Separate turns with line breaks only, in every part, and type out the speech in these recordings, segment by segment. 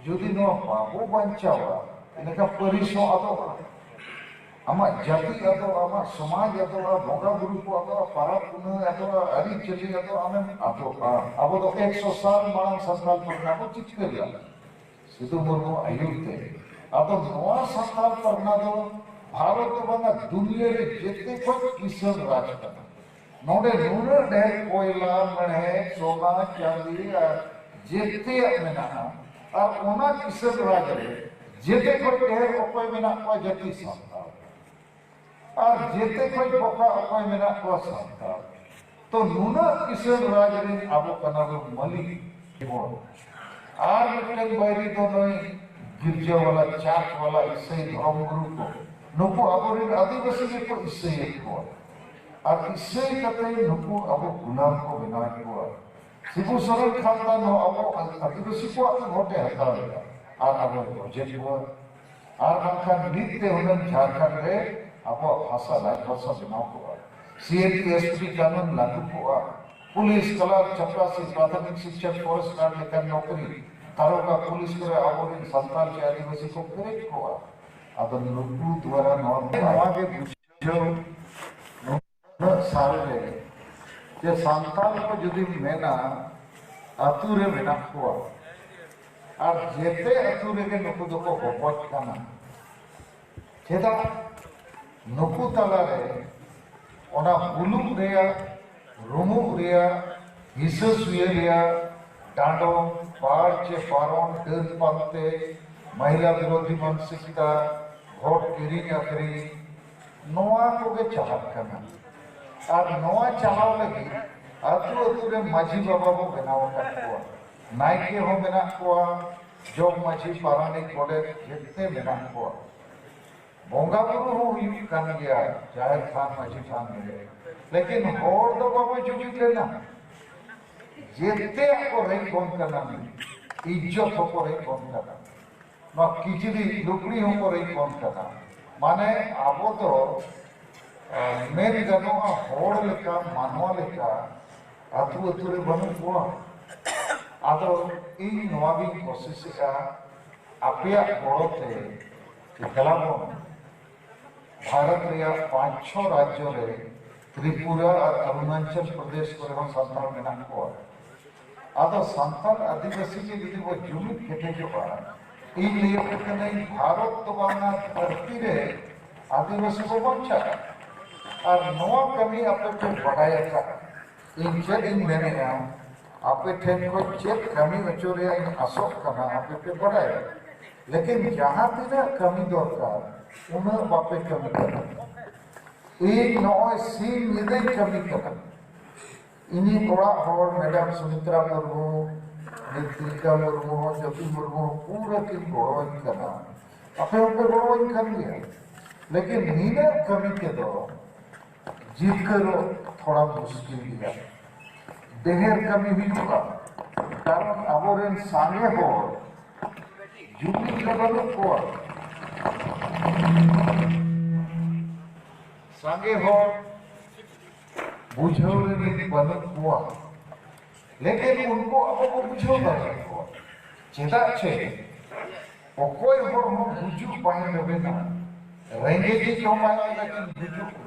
जुदी no बाबू बंचावा इनका परिसो अदोगा आमा जाति अदोगा समाज अदोगा बोगा गुरु को अदोगा पारक पुनः अदोगा अरी चली अदोगा हमें अदोगा अब तो 100 साल मांग संताल परना को चिच कर लिया सिद्धू मुर्मू आयुते अब तो नवा संताल परना तो भारत तो बंगा दुनिया रे जितने को किसान राज करना नोडे नूरे ढेर कोयला मणे सोना चांदी जितने में ना और उना किसान राज रे जितने को ढेर कोई में ना कोई जाति संताल और जितने कोई बोका कोई में ना कोई संताल तो नूना किसान राज रे आपो कना को मली बोल और मिटन बैरी तो नहीं गिरजा वाला चाट वाला इससे धर्म गुरु को नुकु अबोरिन आदिवासी को इससे को और इससे कते नुकु अबो गुलाम को बनाए को सिबु सरल खानदान नो अबो आदिवासी को होटे हतावेगा और अबो प्रोजेक्ट को और बाखा नित्य हुनन झारखंड रे अबो भाषा लाइक भाषा बनाओ को सीएपीएसपी कानून लागू को पुलिस क्लर्क चपरासी प्राथमिक शिक्षक फॉरेस्ट गार्ड लेकर नौकरी दारोगा पुलिस करे अबोरिन संताल के आदिवासी को करे को अदन नुकु द्वारा नवागे बुझो न सारे जे संताल को जुदी मेना अतुरे मेना को और जेते अतुरे के नुकु दो को होपच काना चेदा नुकु तला रे ओना बुलुम रेया रुमु रेया हिसस रेया डांडो पार चे पारोन डर पाते महिला विरोधी मानसिकता भोट किरीन अखरी नोआ को के चाहत करना और नोआ चाहव लगी अतु अतु रे माझी बाबा को बनाव करको नायके हो बना को जोग माझी पारानिक कोडे जितने बना को बोंगा गुरु हो यू कान गया जाहिर खान माझी खान मिले लेकिन और दो बाबा जुगी लेना जितने को रही कौन करना इज्जत को रही कौन करना ना किचड़ी लुकड़ी हो को रही कौन करना माने आबो तो मेन गनो होड़ लेका मानवा लेका अतु अतुरे बनु को आदो इन नवाबी कोशिश का अपिया गोड़ते गलामो भारत रिया 5-6 राज्यों रे त्रिपुरा और अरुणाचल प्रदेश को हम संताल में को आदो संताल आदिवासी के लिए वो जुमित खेते जो पारा इन लिए कहते नहीं भारत तो बाना धरती रे आदिवासी को बंचा और नवा कमी आपे को बढ़ाया था इन चेक इन मैंने यहाँ आपे ठेन को चेक कमी बचोरे इन अशोक करना आपे पे बढ़ाया लेकिन जहाँ तीना कमी दरकार उन्हें बापे कमी करना एक नौ सीन निदे कमी करना इन्हीं बड़ा हॉल मैडम सुमित्रा मुर्मू नितिका मुर्मू ज्योति मुर्मू पूरा की गौरव करना अपने ऊपर गौरव कर लिया लेकिन नीले कमी के दो जीत करो थोड़ा मुश्किल दिया देहर कमी भी होगा कारण अबोरेन सांगे हो जुबली लेवल को सांगे हो बुझौरे नहीं बनत हुआ लेकिन उनको अब वो बुझो नहीं चेता छे कोई होड़ हो बुझु पाए लगे ना रहेंगे जी क्यों पाए लेकिन बुझु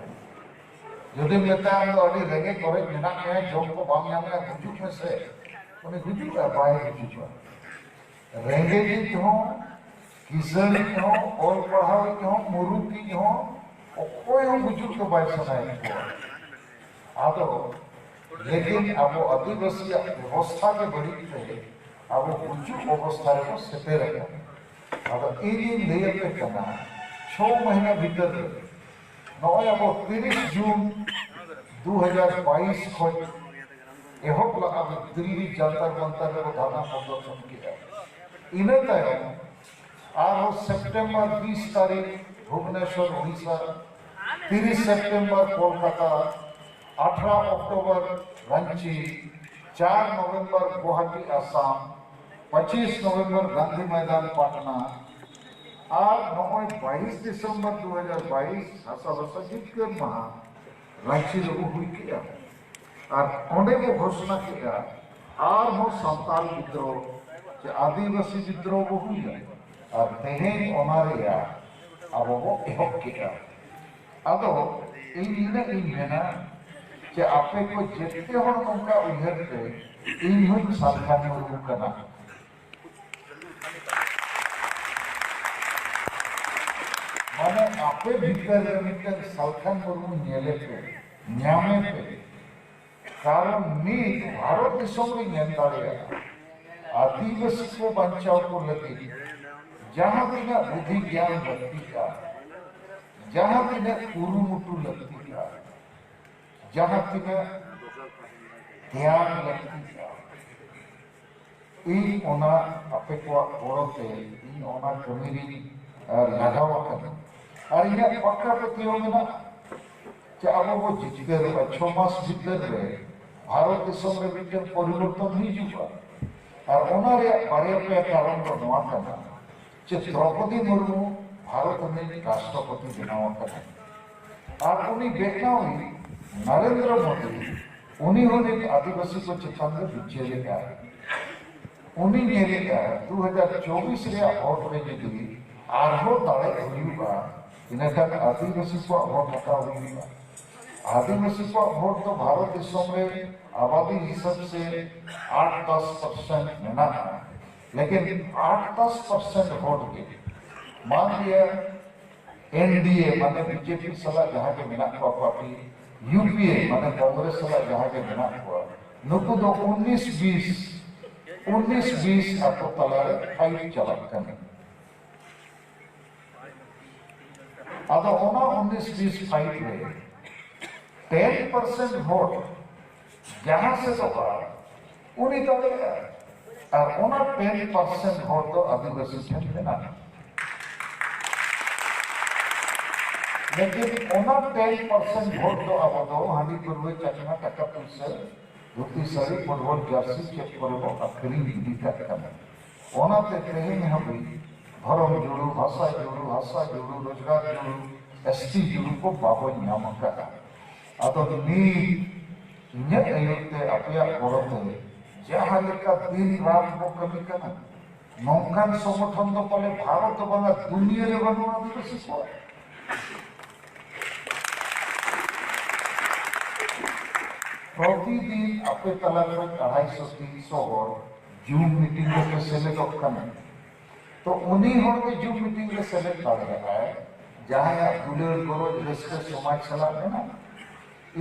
यदि लेता है तो अभी रहेंगे करे बिना के जॉब को बांग में बुझु में से उन्हें बुझु का पाए बुझु रहेंगे जी क्यों किसान क्यों और पढ़ाओ क्यों मुरु की क्यों कोई हो बुझु के पाए सनाए आदो लेकिन अब आदिवासी व्यवस्था के बड़ी थे अब बुझु अवस्था को सेटे रखा अब इन लेयर पे करना 6 महीना भीतर नॉय अब 30 जून 2022 को एहोक लगा दिल्ली जंतर मंतर को धारणा प्रदर्शन किया इन्हें तय और सितंबर 20 तारीख भुवनेश्वर उड़ीसा 30 सितंबर कोलकाता 18 अक्टूबर रांची 4 नवंबर गुवाहाटी असम 25 नवंबर गांधी मैदान पटना और 22 दिसंबर 2022 जितकर महा रांची लोगों हुई किया और उन्हें वो घोषणा किया और हो संताल विद्रोह आदिवासी विद्रोह हुई और तेहेन ओनारिया अब वो एहब किया अदो इन मेना जे आपे को जेते हर नोंका उहर पे इन हुन सालखान मुर्मू कना माने आपे भीतर मिटन सालखान मुर्मू नेले पे न्यामे पे कारण नीत भारत दिसम रे नेम दाड़ेया आदिवासी को बचाव को लगी जहां बिना बुद्धि ज्ञान लगती का जहां बिना कुरुमुटु लगती का जहां बिना ध्यान लगती का इन ओना अपे को बोलते इन ओना कमीरी लगाव कर और इन्हें पक्का प्रतियों में ना कि अब वो जितकर 6 मास भीतर रे भारत दिसम रे बिकन परिवर्तन ही जुआ और ओनारे बारे पे कारण को नवा करना जे द्रौपदी मुर्मू भारत में राष्ट्रपति बनावा करना और उन्हीं देखना हुई नरेंद्र मोदी उन्हीं होने आदिवासी को चितांग बिचेले का उन्हीं नेले का 2024 रे वोट में जीती आरहो ताले हुईबा इनका आदिवासी को वोट हटा हुईबा आदिवासी को वोट तो भारत देशों में आबादी हिसाब से 8-10% मिला है लेकिन 8-10% वोट के मान लिया एनडीए माने बीजेपी सला जहाँ के मिला हुआ पार्टी यूपीए माने कांग्रेस सला जहाँ के मिला हुआ नुकु दो 19-20 आपको तलारे फाइट चला करने अब ओना 19-20 फाइट में 10% वोट जहां से तो उन्हीं दलेगा और ओना 10% वोट तो आदिवासी क्षेत्र में ना लेकिन ओना 10% वोट तो अब तो हांडी पूर्व चकना टका पुलिस धोती साड़ी फुटबॉल जर्सी चेक करबो आखरी विधि करना ओना ते कहीं में हम धर्म जोड़ू भाषा जोड़ू रोजगार जोड़ू एसटी जोड़ू को बाबो न्याम का अतो नी इन्हें अयुते अपया कोरते जहां लेका दिन रात को कमी करना नौकान संगठन तो पले भारत बंगा दुनिया रे बनो आदिवासी को प्रतिदिन अपे तला में 250-300 और जूम मीटिंग में सेलेक्ट करना तो उन्हीं होड़ के जूम मीटिंग में सेलेक्ट कर रहा है जहां दुलेर गोरो जिसके समाज चला है ना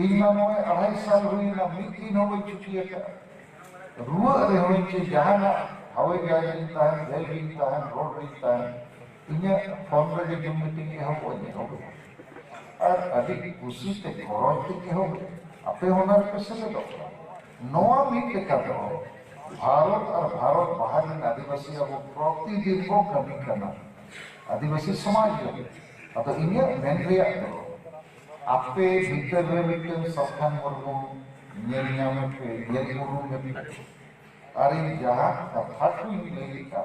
इन मानो 2.5 साल हुई ना मीटिंग हो गई छुट्टी है रुआ रे होई चे जहां ना हवाई जहाज मिलता है रेल मिलता है रोड मिलता है इन्हें फोन पे जूम मीटिंग के हम हो गए और अधिक खुशी से गौरव के हो गए अपने होना कैसे ले दो नवा मीट कर दो भारत और भारत बाहर में आदिवासी अब प्रतिदिन को कमी करना आदिवासी समाज जो तो इन्हें मेन रिया करो आपे भीतर में मिटन सफान मुर्मू नेलिया में पे ये मुर्मू में भी अरे जहाँ कथा कोई नहीं का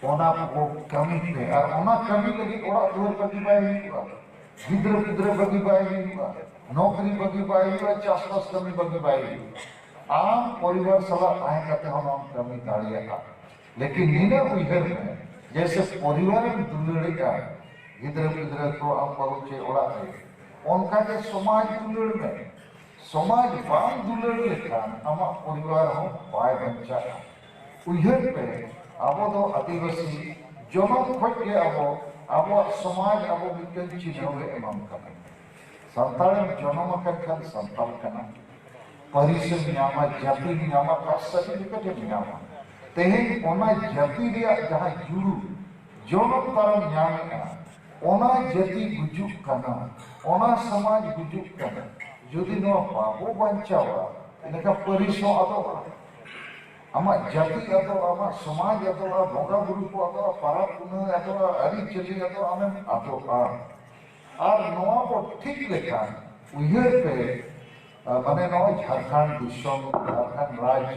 ओना वो कमी पे और ओना कमी लगी ओना दूर बगी बाई हुआ गिद्र बगी बाई हुआ नौकरी बगी बाई हुआ चासबास कमी बगी बाई हुआ आम परिवार सला आए कहते हम कमी दाड़िया का लेकिन नीना उइहर में जैसे परिवार में दुलड़े का गिद्र को हम बहुचे ओड़ा है उनका के समाज दुलड़ में समाज बाम दुलड़ लेखान हम परिवार हो बाय बंचा उइहर पे अब तो आदिवासी जनम खट के अब समाज अब मिटन चिन्ह एमम कना संताल जनम खान संताल कना परिसर न्यामा जाति न्यामा का सर्टिफिकेट न्यामा तेहेन ओना जाति रिया जहां जुड़ू जनम तरम न्यामे ओना जाति गुजुक कना ओना समाज गुजुक कना यदि नो बाबो बंचावा इनका परिसो अतो आमा जाति अतो आमा समाज अतो बोगा गुरु को अतो पारा पुन अतो अरि चली अतो आमे अतो और नवा को ठीक लेखा उइहर पे माने नवा झारखंड दिसम झारखंड राज्य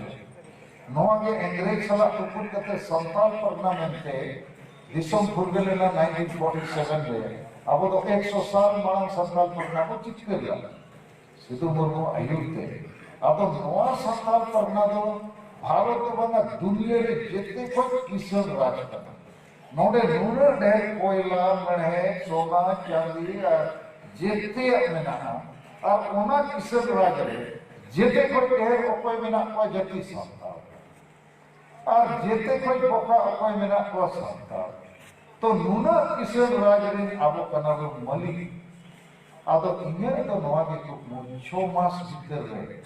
नवा के अंग्रेज सला टुकुर कते संताल परनामेंटे दिसम फुरगलेला 1947 रे अब तो 100 साल मांग संताल परना को चिचकरिया सिद्धू मुर्मू आयुते अब नवा संताल परना दो भारत बंगा दुनिया रे जेते कोई किसान राज करना नोडे नूनर ढेर कोयला मणे सोना चांदी जेते मेना और ओना किसान राज रे जेते कोई ढेर कोई मेना को जति संता और जेते कोई बोका कोई मेना को संता तो नूनर किसान राज रे आबो कना मलिक आदो इन्हें तो नवा के छो मास भीतर रे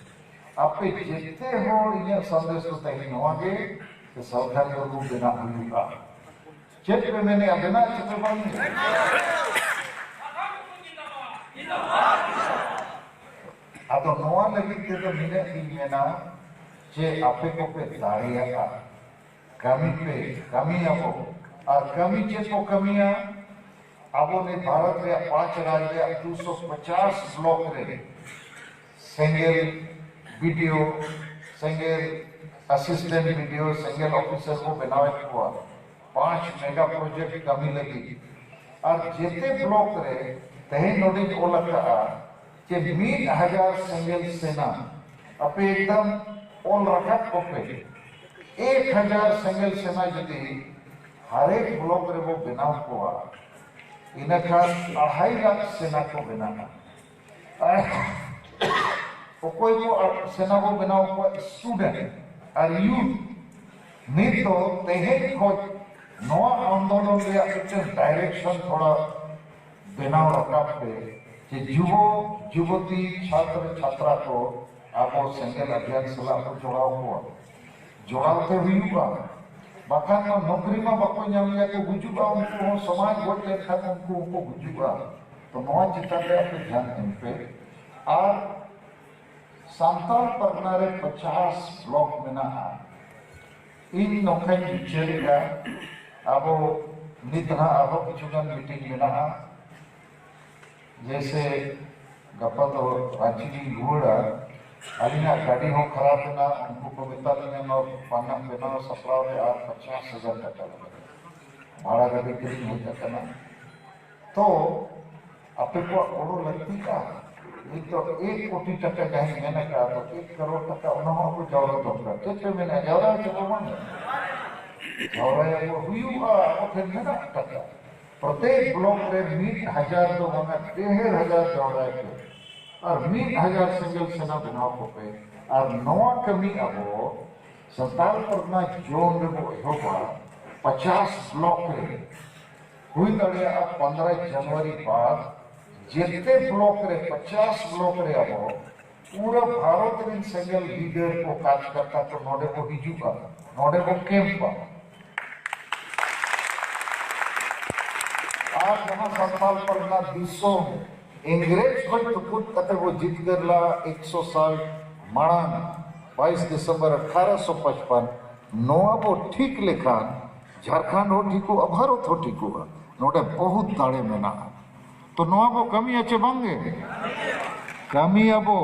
आपे जेते हो इन संदेश को तही नवा के सरकार को रूप देना हुआ चेक पे मैंने अबना चेक बनी आदो नवा लगी ते तो मिले मेना जे आपे को पे दारिया का कमी आबो और कमी चे को कमियां आबो ने भारत रे 5 राज्य 250 ब्लॉक रे single video single assistant video single officer को बनावे हुआ 5 मेगा प्रोजेक्ट कमी लगी और जेते ब्लॉक रे तहे नोटिस ओलका के 1000 सिंगल सेना अपे एकदम ऑल रखा कोपे 1000 सिंगल सेना जदी हर एक ब्लॉक रे वो बनाव हुआ इनका 2.5 लाख सेना को बनाना कोई को सेना को बनाओ को स्टूडेंट और यूथ नहीं तो तेहे को नवा आंदोलन रे एक डायरेक्शन थोड़ा बनाओ रखा पे कि युवती छात्र छात्रा को आपो सिंगल अभियान सलाह को जोड़ाते हुआ बाखान में नौकरी में बाको ᱧᱟᱢ के गुजुगा उनको समाज वोट लेखा उनको गुजुगा तो नवा चिंता रे आप ध्यान दें पे और सांताल परगना रे 50 ब्लॉक में ना इन नौकरी बिचेरिया अब नितना अब किचुगन मीटिंग में ना जैसे गप्पा तो रांची की घोड़ा अलिना गाड़ी हो खराब ना उनको को मिताली में पाना बिना सप्लाव रे 50,000 टका भाड़ा गाड़ी किरी हो जाता ना तो आपे को ओडो लगती का ये तो 1 कोटी टका कहीं मैंने कहा तो 1 करोड़ टका उन्होंने को जरूरत होगा तो मैंने जरूरत चलो मन जरूरत वो हुआ वो फिर मेरा टका प्रत्येक ब्लॉक रे 1000 तो मने 13,000 जरूरत और 1000 सिंगल सेना बनाव को पे और नवा कमी अबो संताल परगना जोन रे होगा 50 ब्लॉक रे हुई दड़िया 15 जनवरी बाद जेते ब्लॉक रे 50 ब्लॉक रे अबो पूरा भारत रे सिंगल लीडर को काज करता तो नोडे को हिजुगा नोडे को कैंप आज जहां संताल परगना दिसो इंग्रेज को टुकुट कते वो जीत गरला 100 साल माड़ान 22 दिसंबर 1855 नवाबो ठीक लेखान झारखंड हो ठीकु अभारत हो ठीकु नोडे बहुत दाड़े मेना तो नवाबो कमी अच्छे बंगे कमी अबो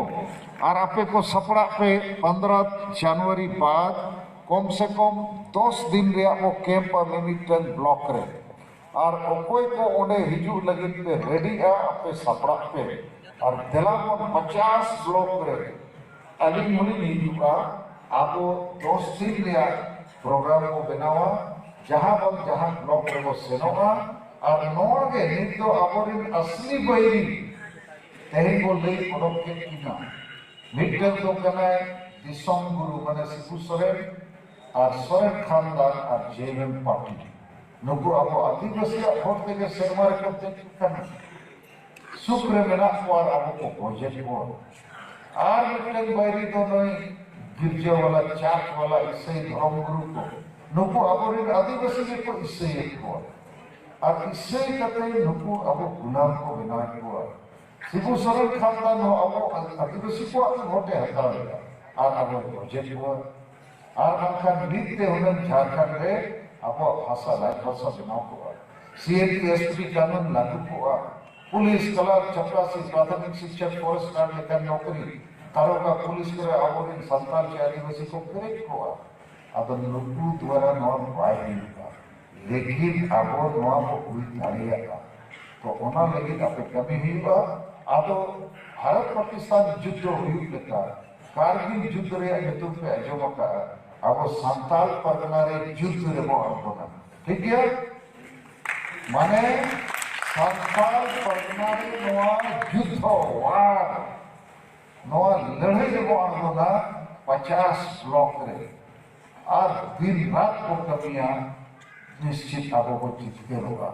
और आपे को सपड़ा पे 15 जनवरी बाद कम से कम 10 दिन रे वो कैंप में मिटन ब्लॉक रे और कोई को ओडे हिजू लगे पे रेडी है आपे सपड़ा पे और दिलावन 50 ब्लॉक रे अली मुनि हिजुगा आपो 10 दिन रे प्रोग्राम को बनावा जहां ब्लॉक रे वो सेनोगा और नोआ के नित तो आपोरिन असली बहिरी तही को ले ओडोक के किना मिटल तो कना दिसोम गुरु माने सिबू सोरेन और सोरेन खानदान और जेएमएम पार्टी नुकु अब आदिवासी वोट के सरमार करते कन शुक्र मेना और अब को प्रोजेक्ट को आर मिटल बायरी तो नहीं गिरजा वाला चाट वाला इससे धर्म गुरु को नुकु अब आदिवासी के को इससे को और इससे कहते नुकु अब गुलाम को बिना को सिबू सरल खानदान हो अब आदिवासी को वोटे हटावेगा और अब प्रोजेक्ट को और बाखा नित्य हुनन झारखंड रे अब भाषा लाइक भाषा बनाव को सीएपीएसपी कानून लागू हुआ पुलिस क्लर्क चपरासी प्राथमिक शिक्षक फॉरेस्ट गार्ड लेकर नौकरी दारोगा पुलिस करे आबोरिन संताल के आदिवासी को करेक्ट हुआ अब नुकु द्वारा नॉन पाई लेकिन अब नवा को हुई दाड़िया तो ओना लगी आपे कमी हुआ अब भारत पाकिस्तान युद्ध हुई लेता कारगिल युद्ध रे हेतु पे अजोमा का अब सांताल परगना रे युद्ध रे बो अड़गोना ठीक है माने सांताल परगना रे नवा युद्ध वार नवा लड़ाई रे बो अड़गोना 50 ब्लॉक रे और दिन रात को कमियां निश्चित आपको जीतते होगा।